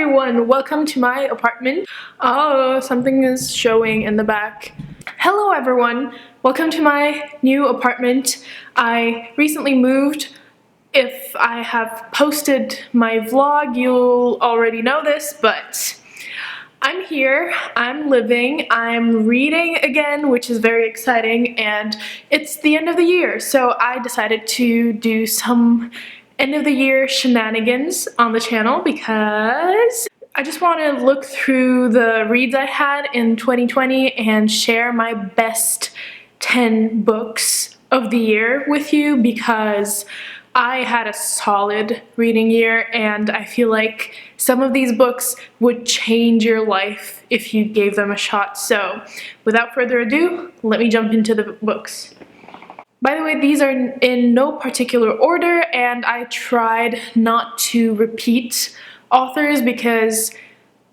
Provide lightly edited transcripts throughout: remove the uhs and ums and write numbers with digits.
everyone, welcome to my apartment. Oh, something is showing in the back. Hello everyone, welcome to my new apartment. I recently moved. If I have posted my vlog, you'll already know this, but I'm here, I'm living, I'm reading again, which is very exciting, and it's the end of the year, so I decided to do some end of the year shenanigans on the channel because I just want to look through the reads I had in 2020 and share my best 10 books of the year with you because I had a solid reading year and I feel like some of these books would change your life if you gave them a shot. So without further ado, let me jump into the books. By the way, these are in no particular order, and I tried not to repeat authors because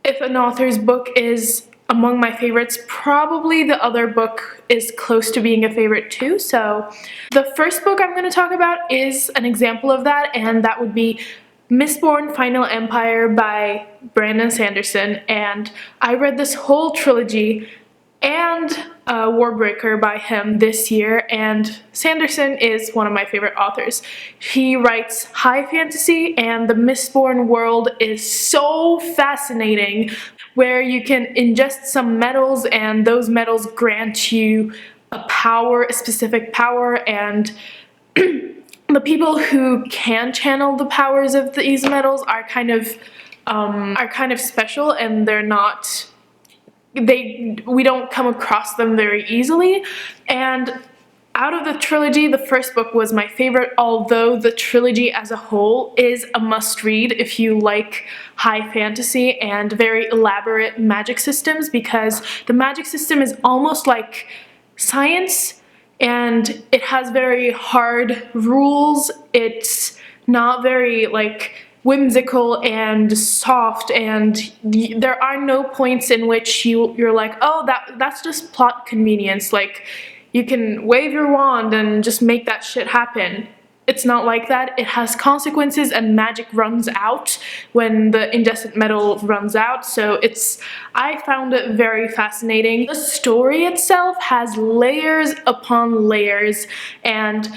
if an author's book is among my favorites, probably the other book is close to being a favorite too. So the first book I'm going to talk about is an example of that, and that would be Mistborn Final Empire by Brandon Sanderson. And I read this whole trilogy and Warbreaker by him this year, and Sanderson is one of my favorite authors. He writes high fantasy, and the Mistborn world is so fascinating, where you can ingest some metals and those metals grant you a power, a specific power, and the people who can channel the powers of these metals are kind of special, and they're not we don't come across them very easily. And out of the trilogy, the first book was my favorite, although the trilogy as a whole is a must-read if you like high fantasy and very elaborate magic systems, because the magic system is almost like science and it has very hard rules. It's not very whimsical and soft, and there are no points in which you're like, oh, that's just plot convenience, like you can wave your wand and just make that shit happen. It's not like that. It has consequences, and magic runs out when the ingested metal runs out. So I found it very fascinating. The story itself has layers upon layers, and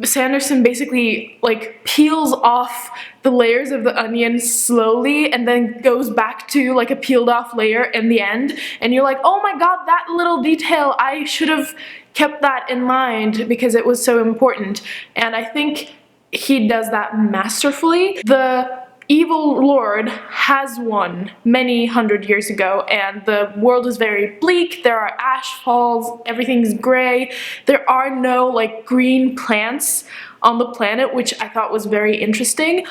Sanderson basically peels off the layers of the onion slowly and then goes back to a peeled off layer in the end, and you're like, oh my god, that little detail, I should have kept that in mind because it was so important. And I think he does that masterfully. The evil lord has won many hundred years ago, and the world is very bleak. There are ash falls, everything's gray, there are no green plants on the planet, which I thought was very interesting.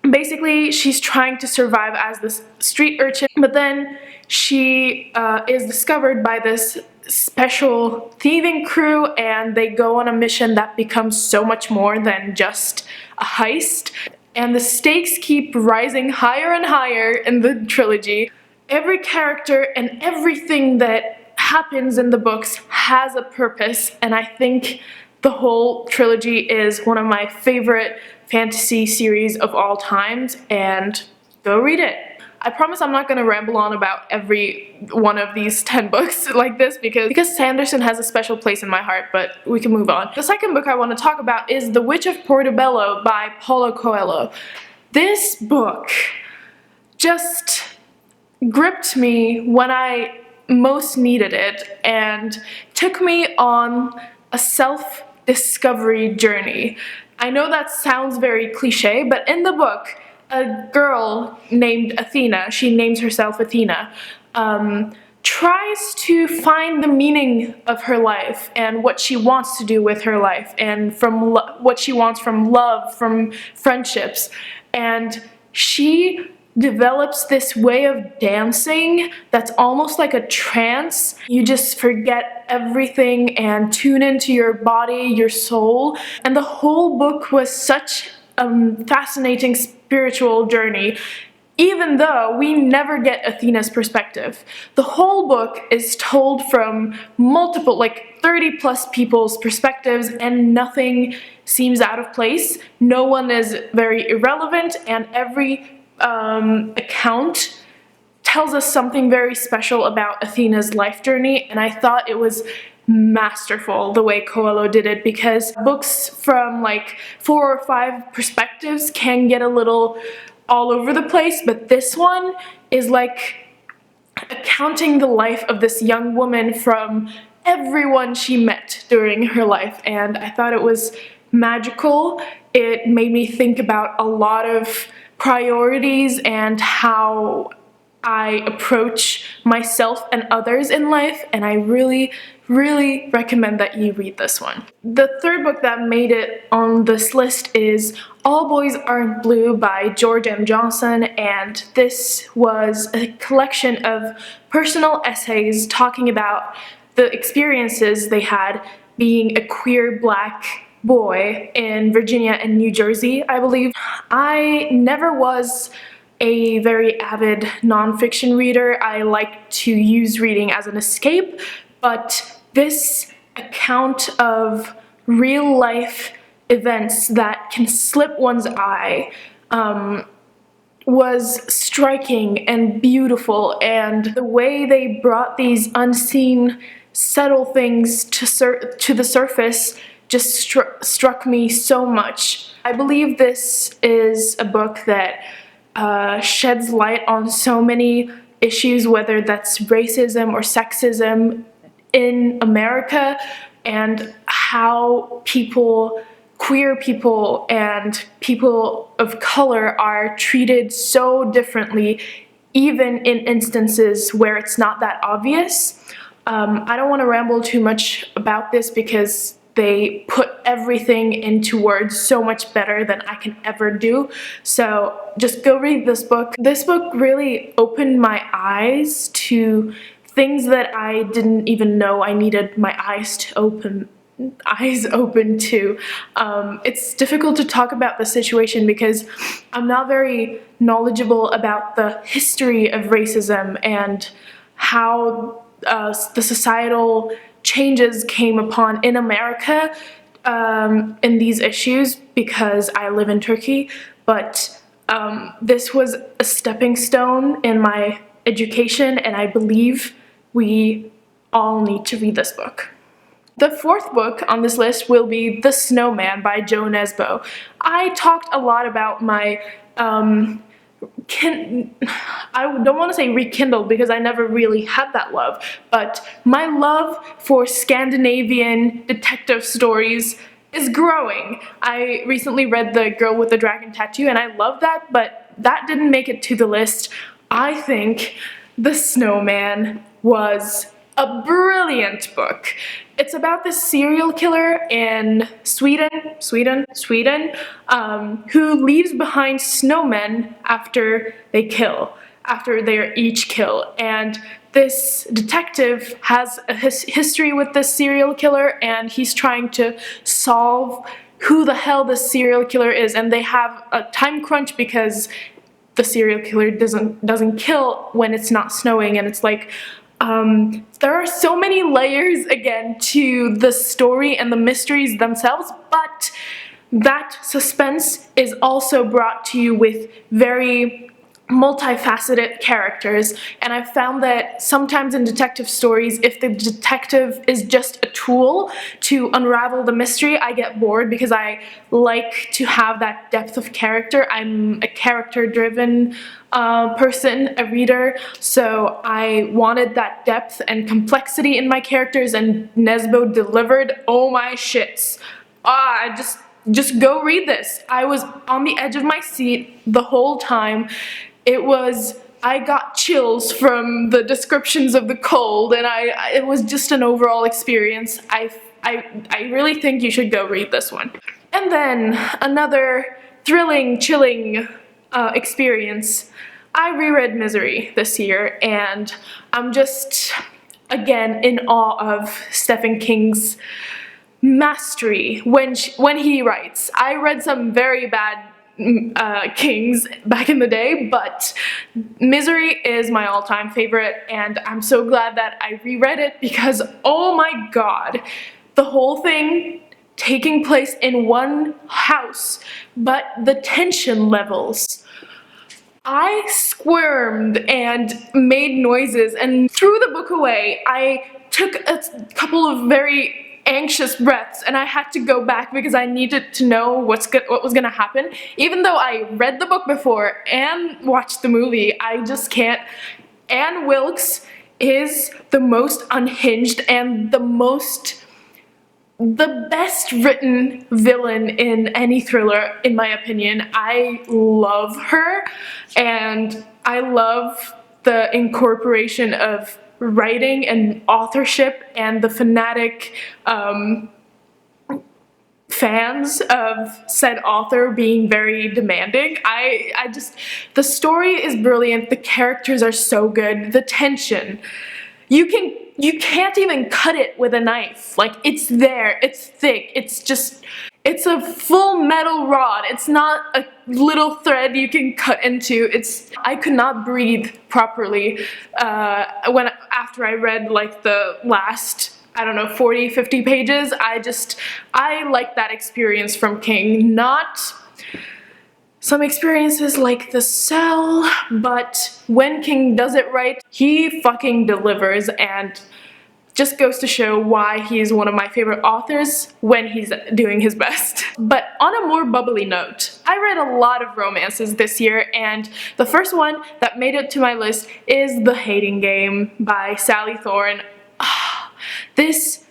Basically, she's trying to survive as this street urchin, but then she is discovered by this special thieving crew, and they go on a mission that becomes so much more than just a heist. And the stakes keep rising higher and higher in the trilogy. Every character and everything that happens in the books has a purpose, and I think the whole trilogy is one of my favorite fantasy series of all times, and go read it. I promise I'm not going to ramble on about every one of these 10 books like this because Sanderson has a special place in my heart, but we can move on. The second book I want to talk about is The Witch of Portobello by Paolo Coelho. This book just gripped me when I most needed it and took me on a self-discovery journey. I know that sounds very cliche, but in the book, a girl named Athena, she names herself Athena, tries to find the meaning of her life and what she wants to do with her life, and from what she wants from love, from friendships. And she develops this way of dancing that's almost like a trance. You just forget everything and tune into your body, your soul. And the whole book was such a fascinating spiritual journey, even though we never get Athena's perspective. The whole book is told from multiple, 30 plus people's perspectives, and nothing seems out of place. No one is very irrelevant, and every account tells us something very special about Athena's life journey, and I thought it was masterful the way Coelho did it, because books from like 4 or 5 perspectives can get a little all over the place, but this one is like accounting the life of this young woman from everyone she met during her life, and I thought it was magical. It made me think about a lot of priorities and how I approach myself and others in life, and I really recommend that you read this one. The third book that made it on this list is All Boys Aren't Blue by George M. Johnson, and this was a collection of personal essays talking about the experiences they had being a queer black boy in Virginia and New Jersey, I believe. I never was a very avid nonfiction reader. I like to use reading as an escape, but this account of real life events that can slip one's eye was striking and beautiful, and the way they brought these unseen, subtle things to the surface just struck me so much. I believe this is a book that sheds light on so many issues, whether that's racism or sexism in America, and how queer people and people of color are treated so differently, even in instances where it's not that obvious. I don't want to ramble too much about this because they put everything into words so much better than I can ever do. So just go read this book. This book really opened my eyes to things that I didn't even know I needed my eyes open to. It's difficult to talk about the situation because I'm not very knowledgeable about the history of racism and how the societal changes came upon in America in these issues, because I live in Turkey, but this was a stepping stone in my education, and I believe we all need to read this book. The fourth book on this list will be The Snowman by Joe Nesbo. I talked a lot about my I don't want to say rekindled because I never really had that love, but my love for Scandinavian detective stories is growing. I recently read The Girl with the Dragon Tattoo and I love that, but that didn't make it to the list. I think The Snowman was a brilliant book. It's about this serial killer in Sweden, who leaves behind snowmen after they each kill. And this detective has a history with this serial killer, and he's trying to solve who the hell this serial killer is. And they have a time crunch because the serial killer doesn't kill when it's not snowing, and it's like, there are so many layers again to the story and the mysteries themselves, but that suspense is also brought to you with very multifaceted characters, and I've found that sometimes in detective stories, if the detective is just a tool to unravel the mystery, I get bored because I like to have that depth of character. I'm a character-driven person, a reader, so I wanted that depth and complexity in my characters, and Nesbo delivered. Oh my shits. Just go read this. I was on the edge of my seat the whole time. I got chills from the descriptions of the cold, and it was just an overall experience. I really think you should go read this one. And then another thrilling, chilling experience. I reread Misery this year, and I'm just, again, in awe of Stephen King's mastery when he writes. I read some very bad Kings back in the day, but Misery is my all-time favorite, and I'm so glad that I reread it because, oh my god, the whole thing taking place in one house, but the tension levels. I squirmed and made noises and threw the book away. I took a couple of very anxious breaths and I had to go back because I needed to know what was gonna happen. Even though I read the book before and watched the movie, I just can't. Anne Wilkes is the most unhinged and the best written villain in any thriller, in my opinion. I love her, and I love the incorporation of writing and authorship and the fanatic fans of said author being very demanding. The story is brilliant, the characters are so good, the tension. You can't even cut it with a knife. Like, it's there, it's thick, it's a full metal rod. It's not a little thread you can cut into. I could not breathe properly after I read like the last, I don't know, 40, 50 pages. I like that experience from King. Not some experiences like The Cell, but when King does it right, he fucking delivers, and just goes to show why he's one of my favorite authors when he's doing his best. But on a more bubbly note, I read a lot of romances this year, and the first one that made it to my list is The Hating Game by Sally Thorne. This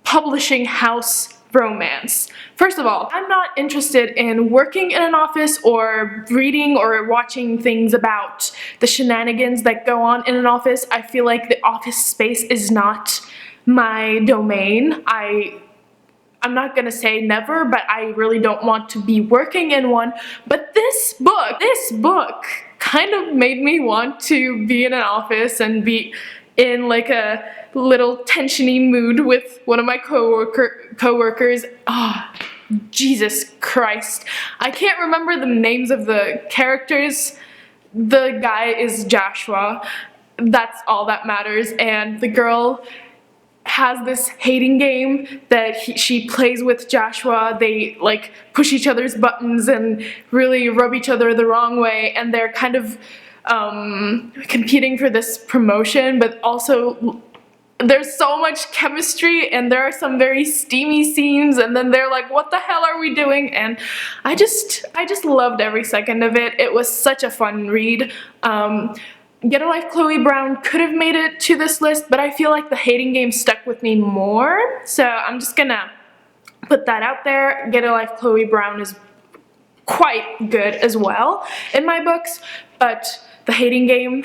publishing house romance. First of all, I'm not interested in working in an office or reading or watching things about the shenanigans that go on in an office. I feel like the office space is not my domain. I'm not gonna say never, but I really don't want to be working in one. But this book kind of made me want to be in an office and be in like a little tensiony mood with one of my coworkers. Jesus Christ. I can't remember the names of the characters. The guy is Joshua. That's all that matters. And the girl has this hating game that she plays with Joshua. They like push each other's buttons and really rub each other the wrong way, and they're kind of competing for this promotion, but also there's so much chemistry and there are some very steamy scenes, and then they're like, what the hell are we doing? And I just loved every second of it. It was such a fun read. Get a Life Chloe Brown could have made it to this list, but I feel like The Hating Game stuck with me more, so I'm just gonna put that out there. Get a Life Chloe Brown is quite good as well in my books, but The Hating Game,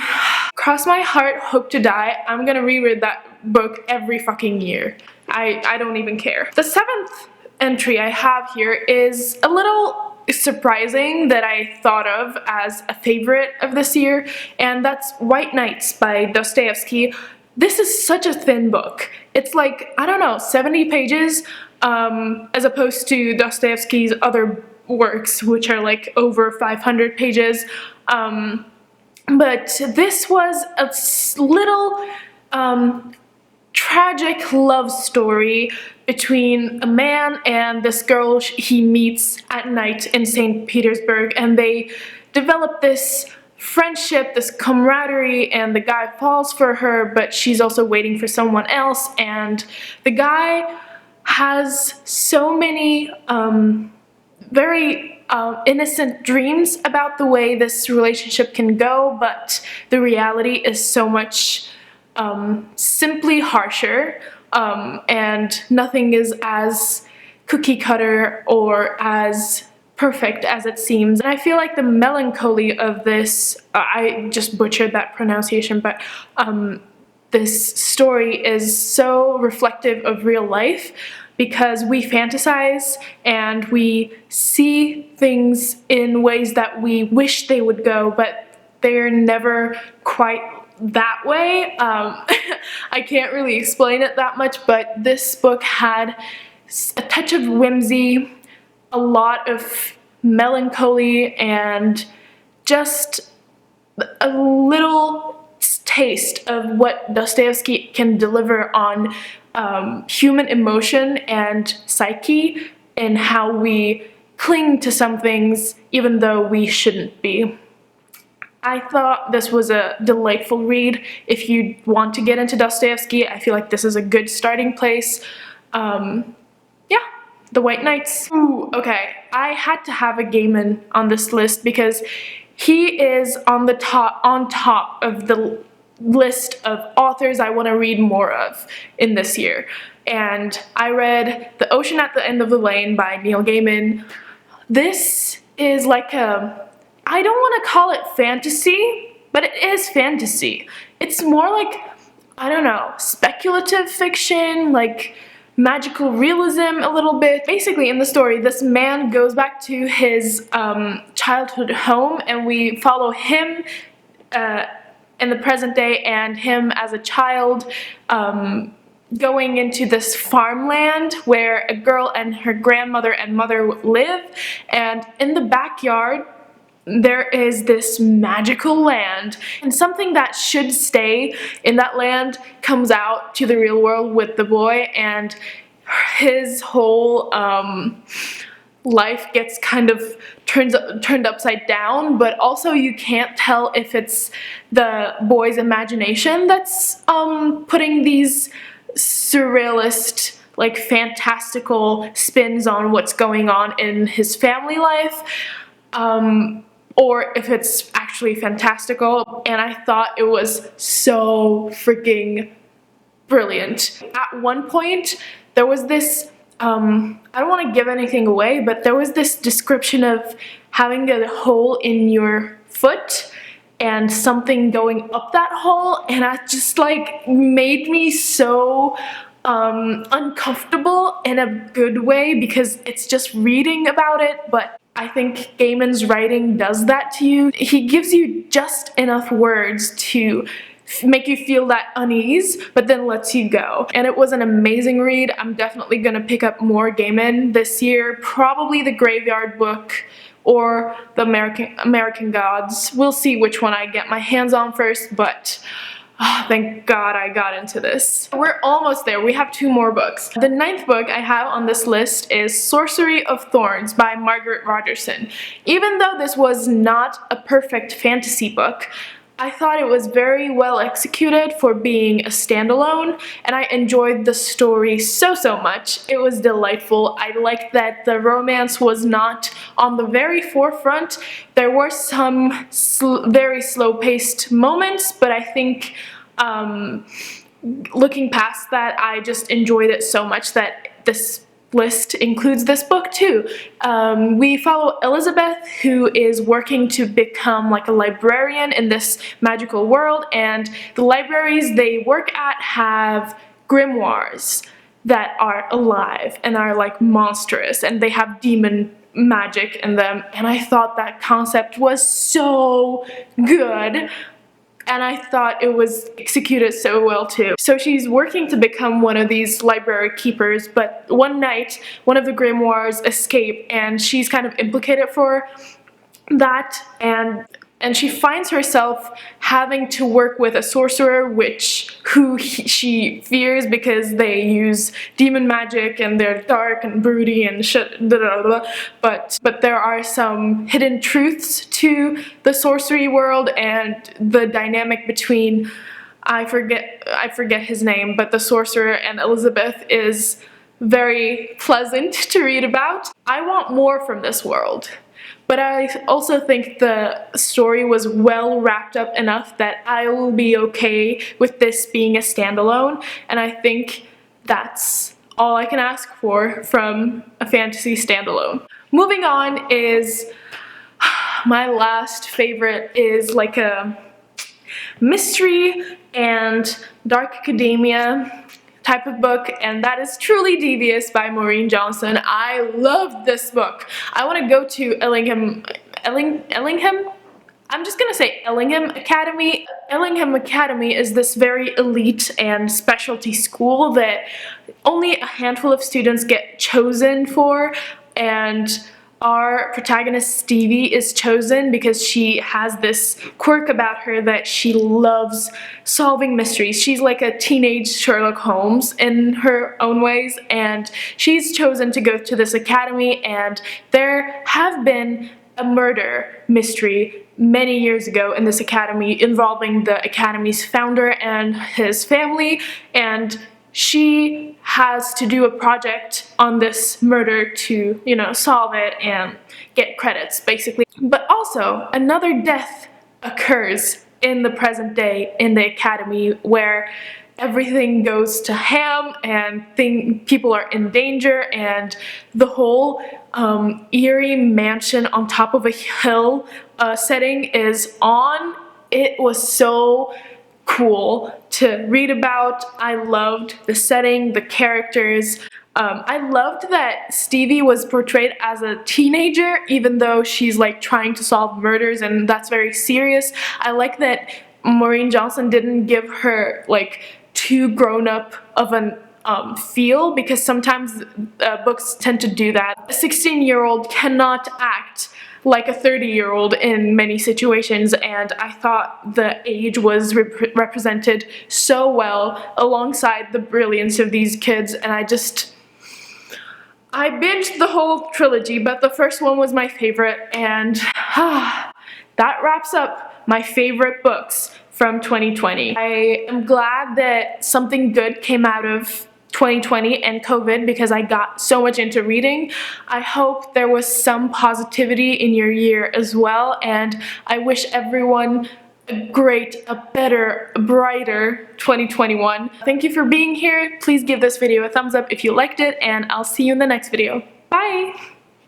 cross my heart, hope to die. I'm gonna reread that book every fucking year. I don't even care. The seventh entry I have here is a little surprising that I thought of as a favorite of this year, and that's White Nights by Dostoyevsky. This is such a thin book. It's like, I don't know, 70 pages, as opposed to Dostoyevsky's other works, which are like over 500 pages. But this was a little tragic love story between a man and this girl he meets at night in St. Petersburg, and they develop this friendship, this camaraderie, and the guy falls for her, but she's also waiting for someone else, and the guy has so many very innocent dreams about the way this relationship can go, but the reality is so much simply harsher, and nothing is as cookie cutter or as perfect as it seems. And I feel like the melancholy of this, I just butchered that pronunciation, but this story is so reflective of real life, because we fantasize and we see things in ways that we wish they would go, but they're never quite that way. I can't really explain it that much, but this book had a touch of whimsy, a lot of melancholy, and just a little taste of what Dostoyevsky can deliver on human emotion and psyche, and how we cling to some things even though we shouldn't be. I thought this was a delightful read. If you want to get into Dostoyevsky, I feel like this is a good starting place. Yeah, The White Knights. Ooh, okay, I had to have a Gaiman on this list because he is on top of the list of authors I want to read more of in this year. And I read The Ocean at the End of the Lane by Neil Gaiman. This is like I don't want to call it fantasy, but it is fantasy. It's more like, I don't know, speculative fiction, like magical realism a little bit. Basically, in the story, this man goes back to his childhood home, and we follow him in the present day and him as a child going into this farmland where a girl and her grandmother and mother live, and in the backyard there is this magical land, and something that should stay in that land comes out to the real world with the boy, and his whole life gets kind of turned upside down, but also you can't tell if it's the boy's imagination that's putting these surrealist, like fantastical spins on what's going on in his family life, or if it's actually fantastical. And I thought it was so freaking brilliant. At one point, there was this, I don't want to give anything away, but there was this description of having a hole in your foot and something going up that hole, and that just like made me so uncomfortable in a good way, because it's just reading about it, but I think Gaiman's writing does that to you. He gives you just enough words to make you feel that unease, but then lets you go. And it was an amazing read. I'm definitely gonna pick up more Gaiman this year, probably The Graveyard Book or The American Gods. We'll see which one I get my hands on first, but thank God I got into this. We're almost there. We have 2 more books. The 9th book I have on this list is Sorcery of Thorns by Margaret Rogerson. Even though this was not a perfect fantasy book, I thought it was very well executed for being a standalone, and I enjoyed the story so much. It was delightful. I liked that the romance was not on the very forefront. There were some very slow-paced moments, but I think looking past that, I just enjoyed it so much that this list includes this book too. We follow Elizabeth, who is working to become like a librarian in this magical world, and the libraries they work at have grimoires that are alive and are like monstrous, and they have demon magic in them, and I thought that concept was so good. And I thought it was executed so well too. So she's working to become one of these library keepers, but one night one of the grimoires escape, and she's kind of implicated for that, and she finds herself having to work with a sorcerer who she fears because they use demon magic and they're dark and broody and shit, but there are some hidden truths to the sorcery world, and the dynamic between, I forget his name, but the sorcerer and Elizabeth is very pleasant to read about. I want more from this world. But I also think the story was well wrapped up enough that I will be okay with this being a standalone, and I think that's all I can ask for from a fantasy standalone. Moving on is, my last favorite is like a mystery and dark academia type of book, and that is Truly Devious by Maureen Johnson. I love this book. I want to go to Ellingham? I'm just gonna say Ellingham Academy. Ellingham Academy is this very elite and specialty school that only a handful of students get chosen for, and our protagonist Stevie is chosen because she has this quirk about her that she loves solving mysteries. She's like a teenage Sherlock Holmes in her own ways, and she's chosen to go to this academy, and there have been a murder mystery many years ago in this academy involving the academy's founder and his family, and she has to do a project on this murder to, you know, solve it and get credits, basically. But also, another death occurs in the present day in the academy where everything goes to ham and people are in danger, and the whole eerie mansion on top of a hill setting is on. It was so cool to read about. I loved the setting, the characters. I loved that Stevie was portrayed as a teenager, even though she's like trying to solve murders, and that's very serious. I like that Maureen Johnson didn't give her like too grown up of an feel, because sometimes books tend to do that. A 16-year-old cannot act like a 30-year-old in many situations, and I thought the age was represented so well alongside the brilliance of these kids, and I binged the whole trilogy, but the first one was my favorite, and that wraps up my favorite books from 2020. I am glad that something good came out of 2020 and COVID, because I got so much into reading. I hope there was some positivity in your year as well, and I wish everyone a great, a better, a brighter 2021. Thank you for being here. Please give this video a thumbs up if you liked it, and I'll see you in the next video. Bye!